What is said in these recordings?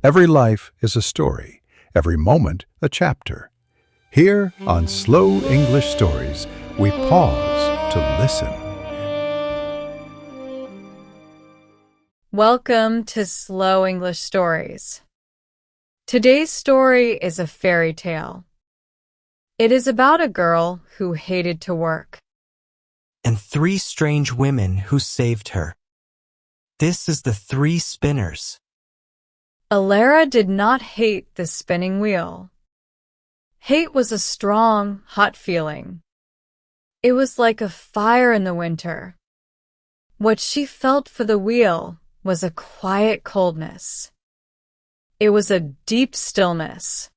Every life is a story, every moment a chapter. Here on Slow English Stories, we pause to listen. Welcome to Slow English Stories. Today's story is a fairy tale. It is about a girl who hated to work. And 3 strange women who saved her. This is the 3 spinners. Alara did not hate the spinning wheel. Hate was a strong, hot feeling. It was like a fire in the winter. What she felt for the wheel was a quiet coldness. It was a deep stillness.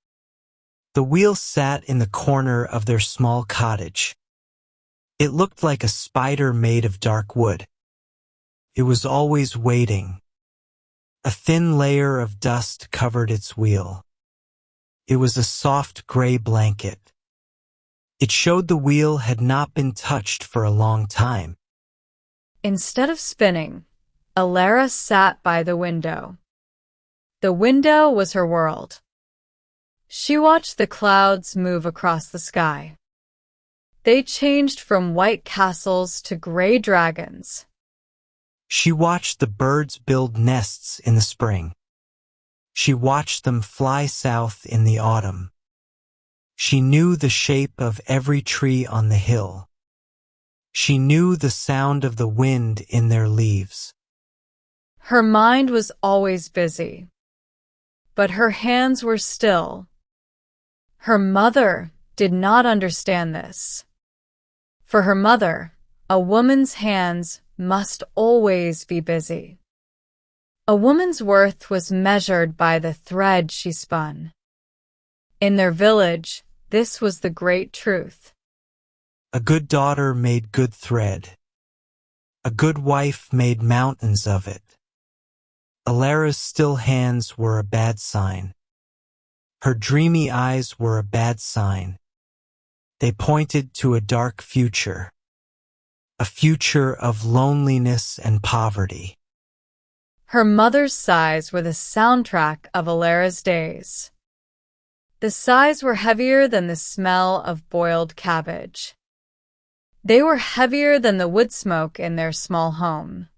The wheel sat in the corner of their small cottage. It looked like a spider made of dark wood. It was always waiting. A thin layer of dust covered its wheel. It was a soft gray blanket. It showed the wheel had not been touched for a long time. Instead of spinning, Alara sat by the window. The window was her world. She watched the clouds move across the sky. They changed from white castles to gray dragons. She watched the birds build nests in the spring. She watched them fly south in the autumn. She knew the shape of every tree on the hill. She knew the sound of the wind in their leaves. Her mind was always busy, but her hands were still. Her mother did not understand this. For her mother, a woman's hands must always be busy. A woman's worth was measured by the thread she spun. In their village, this was the great truth. A good daughter made good thread. A good wife made mountains of it. Alara's still hands were a bad sign. Her dreamy eyes were a bad sign. They pointed to a dark future. A future of loneliness and poverty. Her mother's sighs were the soundtrack of Alara's days. The sighs were heavier than the smell of boiled cabbage. They were heavier than the wood smoke in their small home.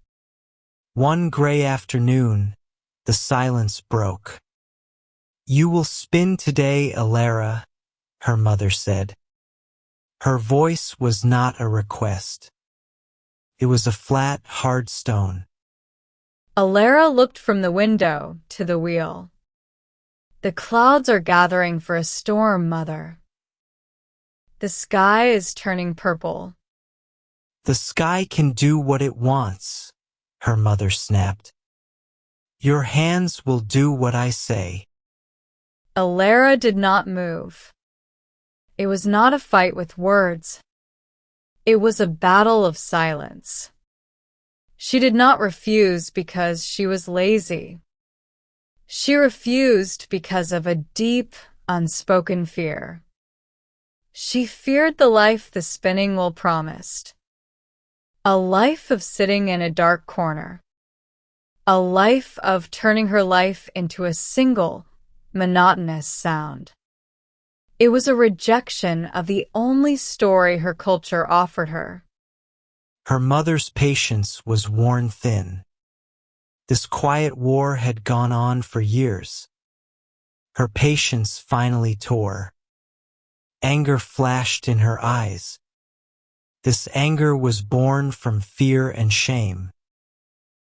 One gray afternoon, the silence broke. "You will spin today, Alara," her mother said. Her voice was not a request. It was a flat, hard stone. Alara looked from the window to the wheel. "The clouds are gathering for a storm, Mother. The sky is turning purple." "The sky can do what it wants," her mother snapped. "Your hands will do what I say." Alara did not move. It was not a fight with words. It was a battle of silence. She did not refuse because she was lazy. She refused because of a deep, unspoken fear. She feared the life the spinning wheel promised. A life of sitting in a dark corner. A life of turning her life into a single, monotonous sound. It was a rejection of the only story her culture offered her. Her mother's patience was worn thin. This quiet war had gone on for years. Her patience finally tore. Anger flashed in her eyes. This anger was born from fear and shame.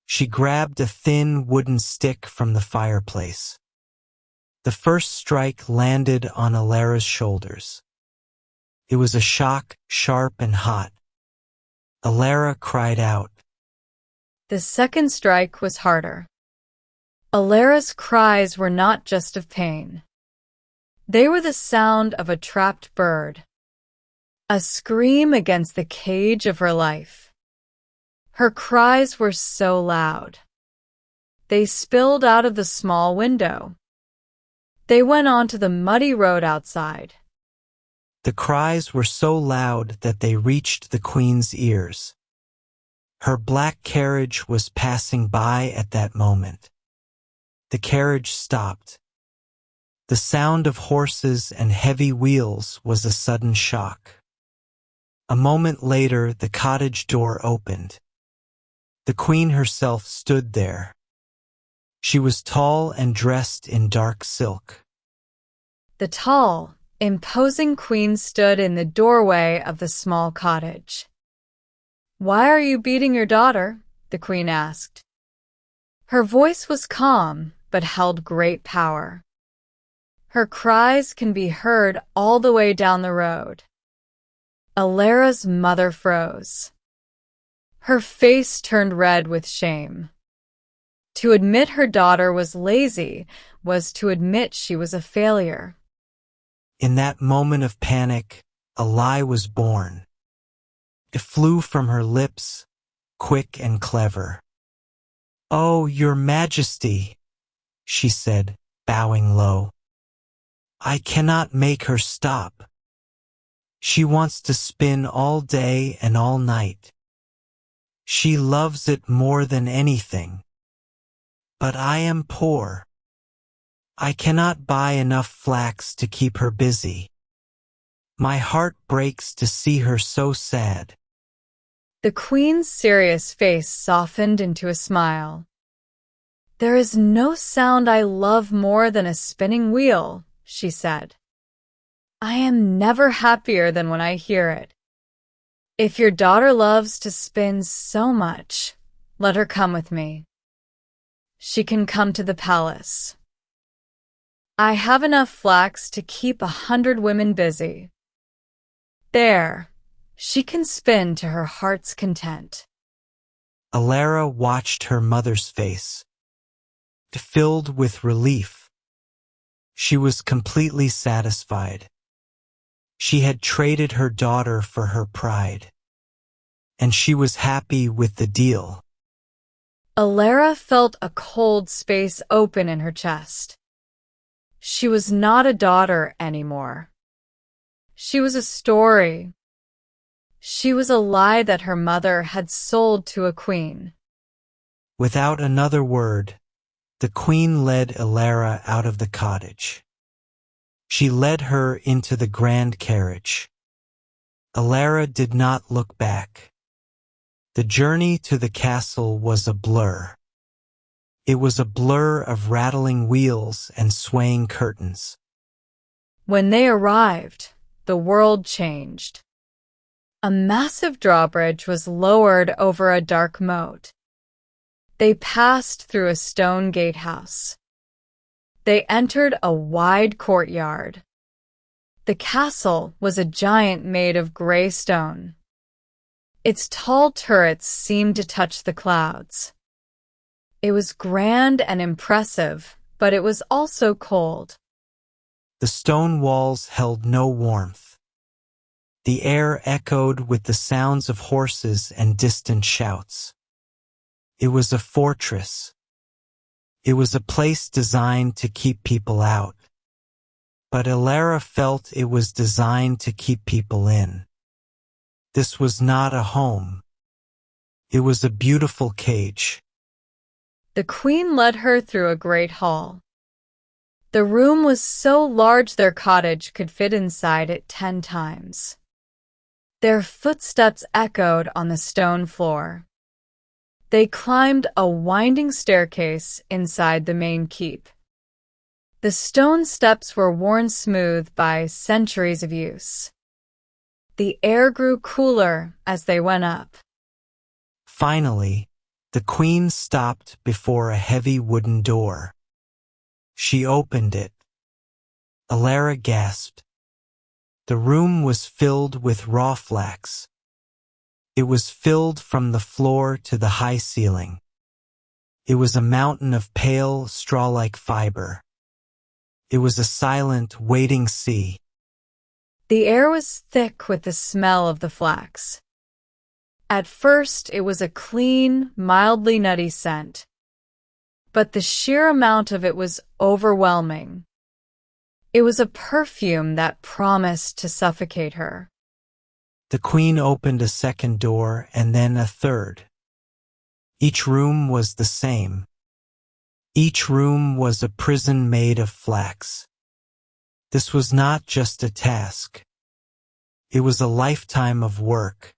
She grabbed a thin wooden stick from the fireplace. The first strike landed on Alara's shoulders. It was a shock, sharp and hot. Alara cried out. The second strike was harder. Alara's cries were not just of pain. They were the sound of a trapped bird. A scream against the cage of her life. Her cries were so loud. They spilled out of the small window. They went onto the muddy road outside. The cries were so loud that they reached the Queen's ears. Her black carriage was passing by at that moment. The carriage stopped. The sound of horses and heavy wheels was a sudden shock. A moment later, the cottage door opened. The Queen herself stood there. She was tall and dressed in dark silk. The tall, imposing Queen stood in the doorway of the small cottage. "Why are you beating your daughter?" the Queen asked. Her voice was calm, but held great power. Her cries can be heard all the way down the road. Alara's mother froze. Her face turned red with shame. To admit her daughter was lazy was to admit she was a failure. In that moment of panic, a lie was born. It flew from her lips, quick and clever. "Oh, Your Majesty," she said, bowing low. "I cannot make her stop. She wants to spin all day and all night. She loves it more than anything. But I am poor. I cannot buy enough flax to keep her busy. My heart breaks to see her so sad." The Queen's serious face softened into a smile. "There is no sound I love more than a spinning wheel," she said. "I am never happier than when I hear it. If your daughter loves to spin so much, let her come with me. She can come to the palace. I have enough flax to keep 100 women busy. There, she can spin to her heart's content." Alara watched her mother's face, filled with relief. She was completely satisfied. She had traded her daughter for her pride, and she was happy with the deal. Alara felt a cold space open in her chest. She was not a daughter anymore. She was a story. She was a lie that her mother had sold to a queen. Without another word, the Queen led Alara out of the cottage. She led her into the grand carriage. Alara did not look back. The journey to the castle was a blur. It was a blur of rattling wheels and swaying curtains. When they arrived, the world changed. A massive drawbridge was lowered over a dark moat. They passed through a stone gatehouse. They entered a wide courtyard. The castle was a giant made of gray stone. Its tall turrets seemed to touch the clouds. It was grand and impressive, but it was also cold. The stone walls held no warmth. The air echoed with the sounds of horses and distant shouts. It was a fortress. It was a place designed to keep people out. But Alara felt it was designed to keep people in. This was not a home. It was a beautiful cage. The Queen led her through a great hall. The room was so large their cottage could fit inside it 10 times. Their footsteps echoed on the stone floor. They climbed a winding staircase inside the main keep. The stone steps were worn smooth by centuries of use. The air grew cooler as they went up. Finally, the Queen stopped before a heavy wooden door. She opened it. Alara gasped. The room was filled with raw flax. It was filled from the floor to the high ceiling. It was a mountain of pale, straw-like fiber. It was a silent, waiting sea. The air was thick with the smell of the flax. At first, it was a clean, mildly nutty scent. But the sheer amount of it was overwhelming. It was a perfume that promised to suffocate her. The Queen opened a second door and then a third. Each room was the same. Each room was a prison made of flax. This was not just a task. It was a lifetime of work.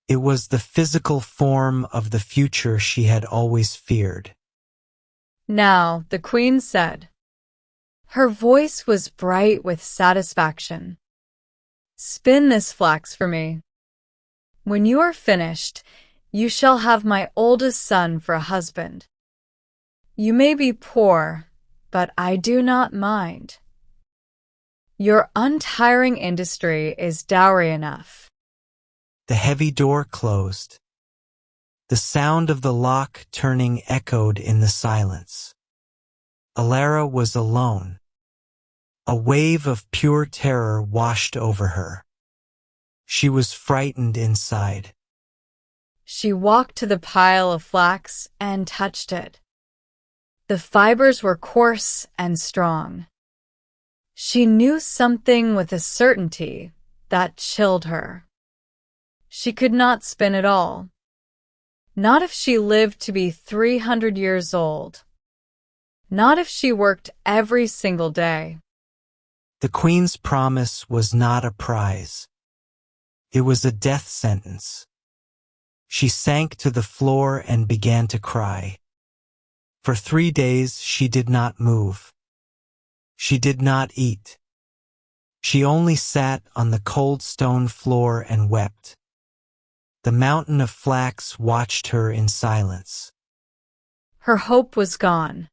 It was the physical form of the future she had always feared. Now, the queen said. Her voice was bright with satisfaction. Spin this flax for me. When you are finished, you shall have my oldest son for a husband. You may be poor, but I do not mind. Your untiring industry is dowry enough. The heavy door closed. The sound of the lock turning echoed in the silence. Alara was alone. A wave of pure terror washed over her. She was frightened inside. She walked to the pile of flax and touched it. The fibers were coarse and strong. She knew something with a certainty that chilled her. She could not spin it all. Not if she lived to be 300 years old. Not if she worked every single day. The queen's promise was not a prize. It was a death sentence. She sank to the floor and began to cry. For 3 days she did not move. She did not eat. She only sat on the cold stone floor and wept. The mountain of flax watched her in silence. Her hope was gone.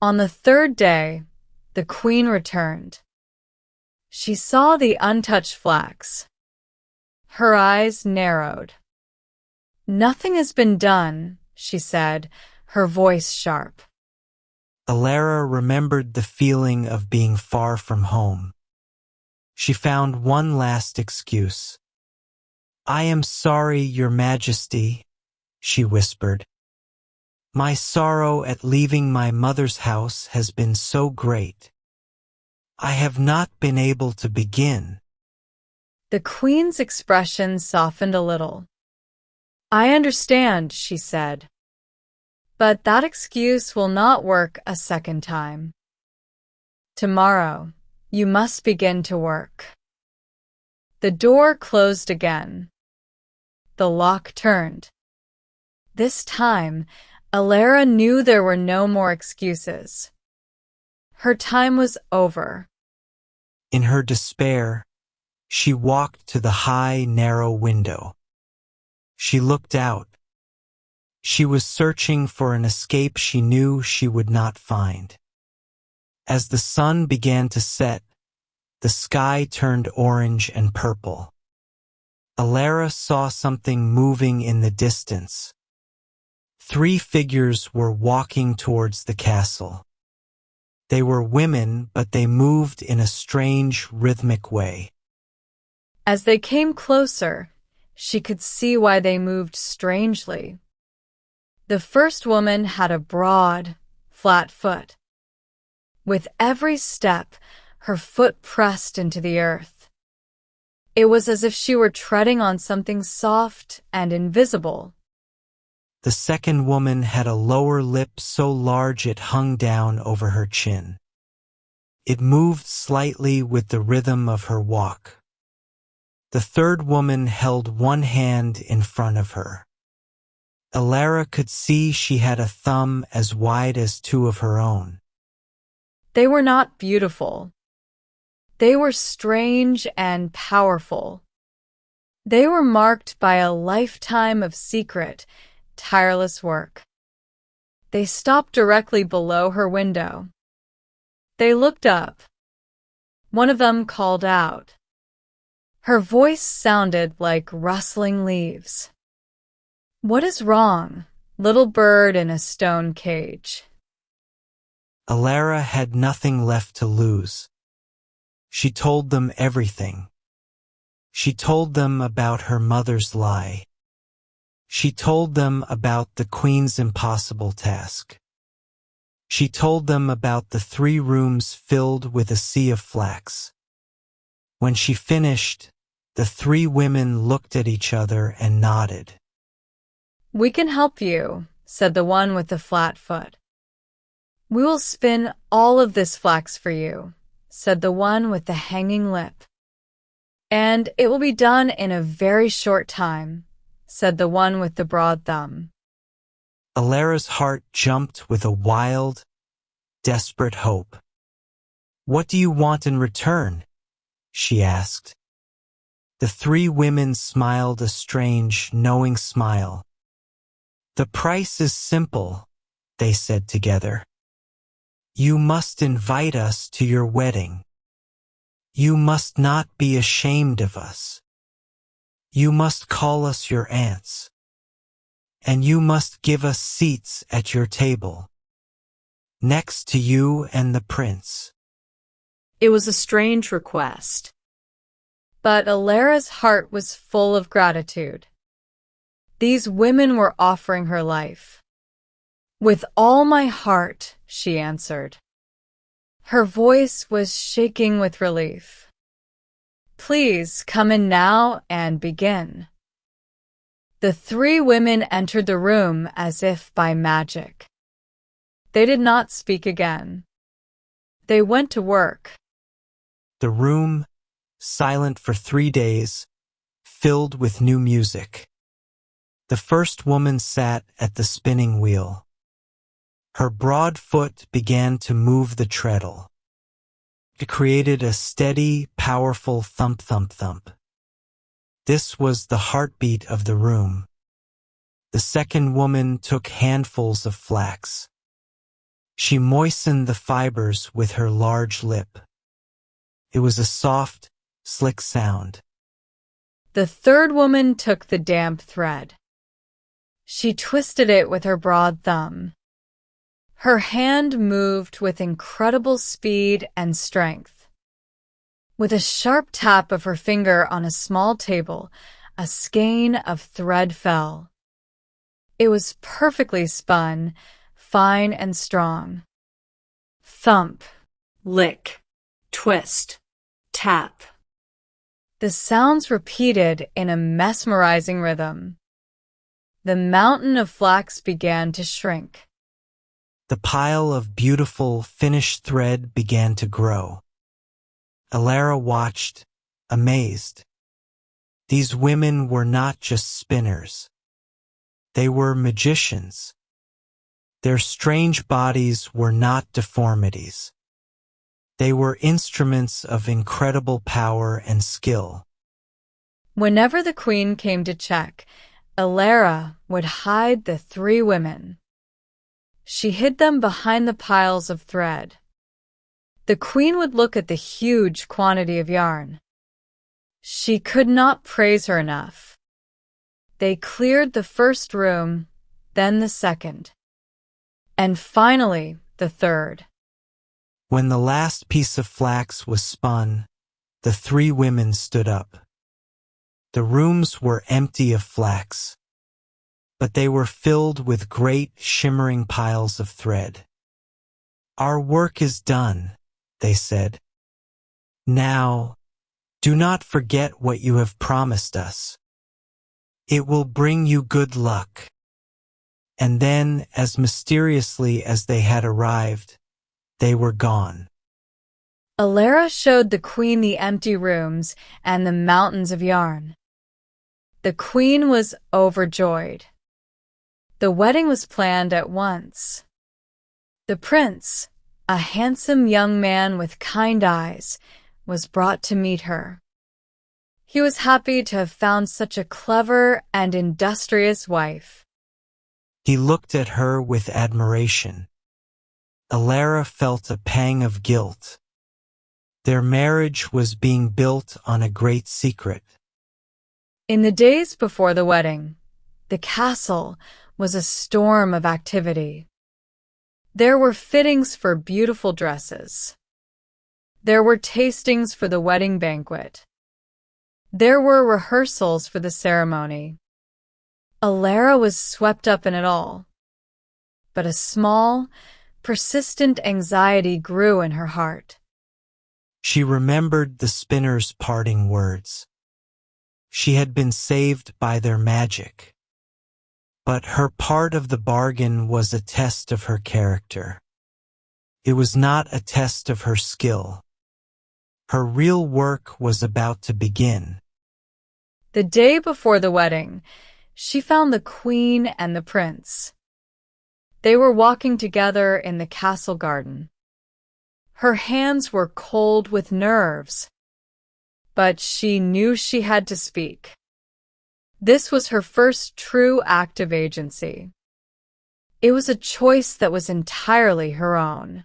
On the 3rd day, the queen returned. She saw the untouched flax. Her eyes narrowed. Nothing has been done, she said, her voice sharp. Alara remembered the feeling of being far from home. She found one last excuse. I am sorry, Your Majesty, she whispered. My sorrow at leaving my mother's house has been so great. I have not been able to begin. The queen's expression softened a little. I understand, she said. But that excuse will not work a second time. Tomorrow, you must begin to work. The door closed again. The lock turned. This time, Alara knew there were no more excuses. Her time was over. In her despair, she walked to the high, narrow window. She looked out. She was searching for an escape she knew she would not find. As the sun began to set, the sky turned orange and purple. Alara saw something moving in the distance. 3 figures were walking towards the castle. They were women, but they moved in a strange, rhythmic way. As they came closer, she could see why they moved strangely. The first woman had a broad, flat foot. With every step, her foot pressed into the earth. It was as if she were treading on something soft and invisible. The second woman had a lower lip so large it hung down over her chin. It moved slightly with the rhythm of her walk. The third woman held one hand in front of her. Alara could see she had a thumb as wide as 2 of her own. They were not beautiful. They were strange and powerful. They were marked by a lifetime of secret, tireless work. They stopped directly below her window. They looked up. One of them called out. Her voice sounded like rustling leaves. What is wrong, little bird in a stone cage? Alara had nothing left to lose. She told them everything. She told them about her mother's lie. She told them about the queen's impossible task. She told them about the 3 rooms filled with a sea of flax. When she finished, the 3 women looked at each other and nodded. We can help you, said the one with the flat foot. We will spin all of this flax for you, said the one with the hanging lip. And it will be done in a very short time, said the one with the broad thumb. Alara's heart jumped with a wild, desperate hope. What do you want in return? She asked. The three women smiled a strange, knowing smile. The price is simple, they said together. You must invite us to your wedding. You must not be ashamed of us. You must call us your aunts. And you must give us seats at your table, next to you and the prince. It was a strange request. But Alara's heart was full of gratitude. These women were offering her life. With all my heart, she answered. Her voice was shaking with relief. Please come in now and begin. The three women entered the room as if by magic. They did not speak again. They went to work. The room, silent for 3 days, filled with new music. The first woman sat at the spinning wheel. Her broad foot began to move the treadle. It created a steady, powerful thump, thump, thump. This was the heartbeat of the room. The second woman took handfuls of flax. She moistened the fibers with her large lip. It was a soft, slick sound. The third woman took the damp thread. She twisted it with her broad thumb. Her hand moved with incredible speed and strength. With a sharp tap of her finger on a small table, a skein of thread fell. It was perfectly spun, fine and strong. Thump, lick, twist, tap. The sounds repeated in a mesmerizing rhythm. The mountain of flax began to shrink. The pile of beautiful, finished thread began to grow. Alara watched, amazed. These women were not just spinners. They were magicians. Their strange bodies were not deformities. They were instruments of incredible power and skill. Whenever the queen came to check, Alara would hide the three women. She hid them behind the piles of thread. The queen would look at the huge quantity of yarn. She could not praise her enough. They cleared the first room, then the second, and finally the third. When the last piece of flax was spun, the three women stood up. The rooms were empty of flax, but they were filled with great shimmering piles of thread. Our work is done, they said. Now, do not forget what you have promised us. It will bring you good luck. And then, as mysteriously as they had arrived, they were gone. Alara showed the queen the empty rooms and the mountains of yarn. The queen was overjoyed. The wedding was planned at once. The prince, a handsome young man with kind eyes, was brought to meet her. He was happy to have found such a clever and industrious wife. He looked at her with admiration. Alara felt a pang of guilt. Their marriage was being built on a great secret. In the days before the wedding, the castle was a storm of activity. There were fittings for beautiful dresses. There were tastings for the wedding banquet. There were rehearsals for the ceremony. Alara was swept up in it all. But a small, persistent anxiety grew in her heart. She remembered the spinner's parting words. She had been saved by their magic. But her part of the bargain was a test of her character. It was not a test of her skill. Her real work was about to begin. The day before the wedding, she found the queen and the prince. They were walking together in the castle garden. Her hands were cold with nerves, but she knew she had to speak. This was her first true act of agency. It was a choice that was entirely her own.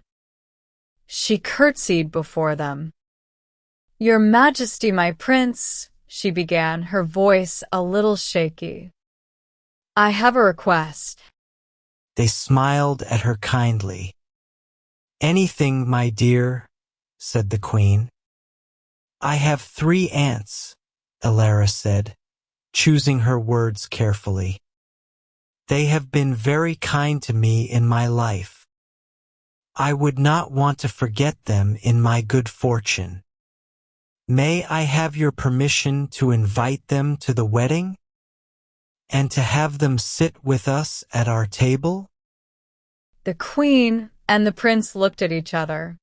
She curtsied before them. "Your Majesty, my prince," she began, her voice a little shaky. "I have a request." They smiled at her kindly. "Anything, my dear," said the queen. "I have 3 aunts," Alara said, choosing her words carefully. "They have been very kind to me in my life. I would not want to forget them in my good fortune. May I have your permission to invite them to the wedding? And to have them sit with us at our table?" The queen and the prince looked at each other.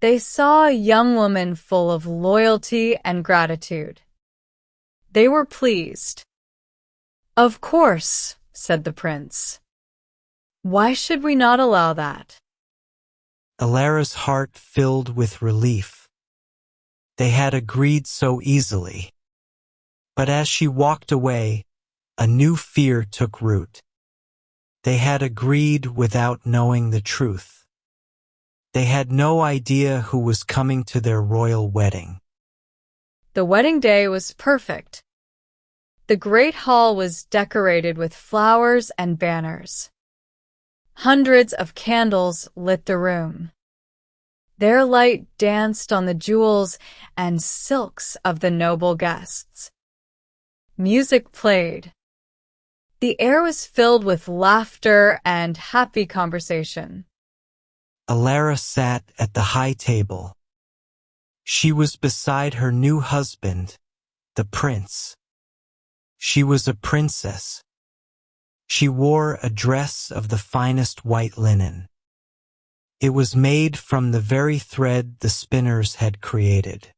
They saw a young woman full of loyalty and gratitude. They were pleased. "Of course," said the prince. "Why should we not allow that?" Alara's heart filled with relief. They had agreed so easily. But as she walked away, a new fear took root. They had agreed without knowing the truth. They had no idea who was coming to their royal wedding. The wedding day was perfect. The great hall was decorated with flowers and banners. Hundreds of candles lit the room. Their light danced on the jewels and silks of the noble guests. Music played. The air was filled with laughter and happy conversation. Alara sat at the high table. She was beside her new husband, the prince. She was a princess. She wore a dress of the finest white linen. It was made from the very thread the spinners had created.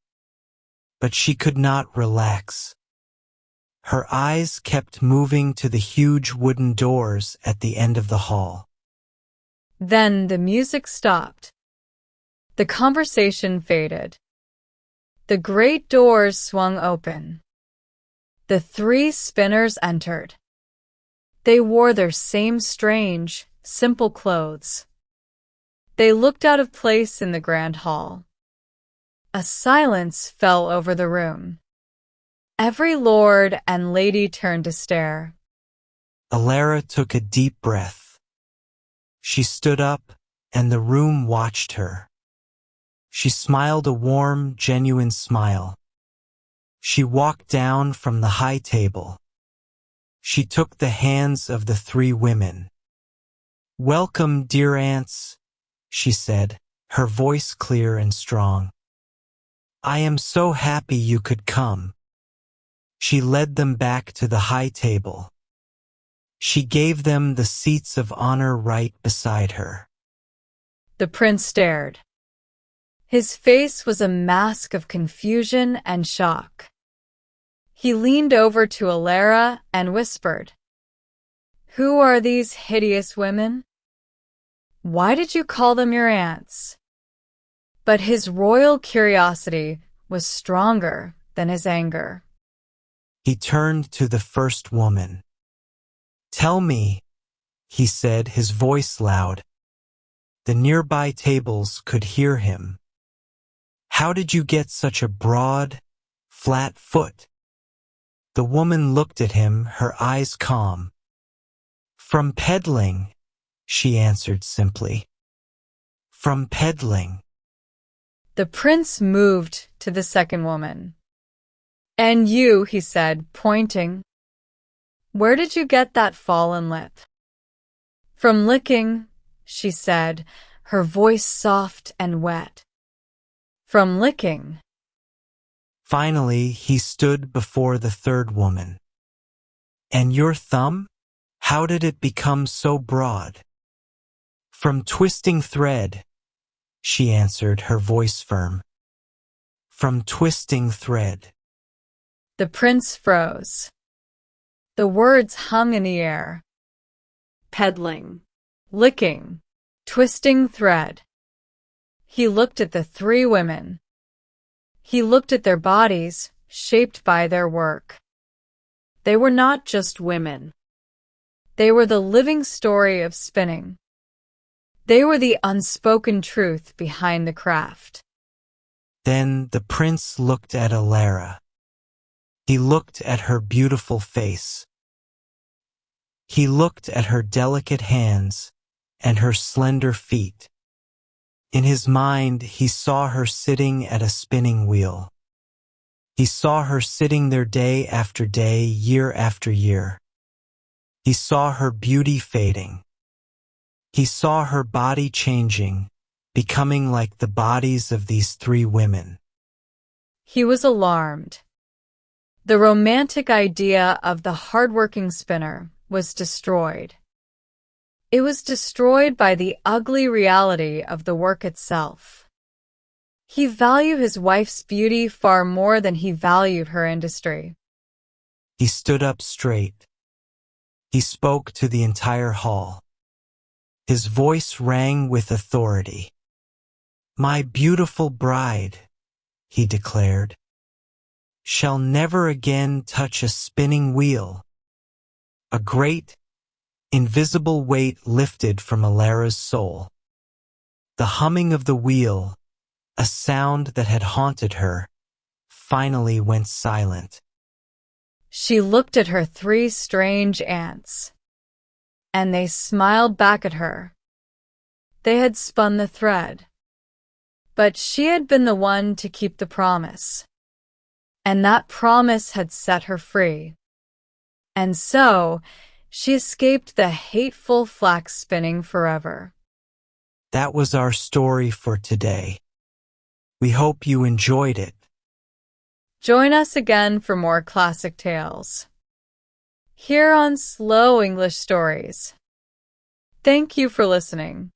But she could not relax. Her eyes kept moving to the huge wooden doors at the end of the hall. Then the music stopped. The conversation faded. The great doors swung open. The 3 spinners entered. They wore their same strange, simple clothes. They looked out of place in the grand hall. A silence fell over the room. Every lord and lady turned to stare. Alara took a deep breath. She stood up, and the room watched her. She smiled a warm, genuine smile. She walked down from the high table. She took the hands of the 3 women. "Welcome, dear aunts," she said, her voice clear and strong. "I am so happy you could come." She led them back to the high table. She gave them the seats of honor right beside her. The prince stared. His face was a mask of confusion and shock. He leaned over to Alara and whispered, "Who are these hideous women? Why did you call them your aunts?" But his royal curiosity was stronger than his anger. He turned to the first woman. "Tell me," he said, his voice loud. The nearby tables could hear him. "How did you get such a broad, flat foot?" The woman looked at him, her eyes calm. "From peddling," she answered simply. "From peddling." The prince moved to the second woman. "And you," he said, pointing, "where did you get that fallen lip?" "From licking," she said, her voice soft and wet. "From licking." Finally, he stood before the third woman. "And your thumb? How did it become so broad?" From twisting thread, she answered, her voice firm. From twisting thread. The prince froze. The words hung in the air. Peddling, licking, twisting thread. He looked at the three women. He looked at their bodies, shaped by their work. They were not just women. They were the living story of spinning. They were the unspoken truth behind the craft. Then the prince looked at Alara. He looked at her beautiful face. He looked at her delicate hands and her slender feet. In his mind, he saw her sitting at a spinning wheel. He saw her sitting there day after day, year after year. He saw her beauty fading. He saw her body changing, becoming like the bodies of these three women. He was alarmed. The romantic idea of the hardworking spinner was destroyed. It was destroyed by the ugly reality of the work itself. He valued his wife's beauty far more than he valued her industry. He stood up straight. He spoke to the entire hall. His voice rang with authority. "My beautiful bride," he declared, "shall never again touch a spinning wheel." A great, invisible weight lifted from Alara's soul. The humming of the wheel, a sound that had haunted her, finally went silent. She looked at her three strange aunts, and they smiled back at her. They had spun the thread, but she had been the one to keep the promise, and that promise had set her free. And so, she escaped the hateful flax spinning forever. That was our story for today. We hope you enjoyed it. Join us again for more classic tales here on Slow English Stories. Thank you for listening.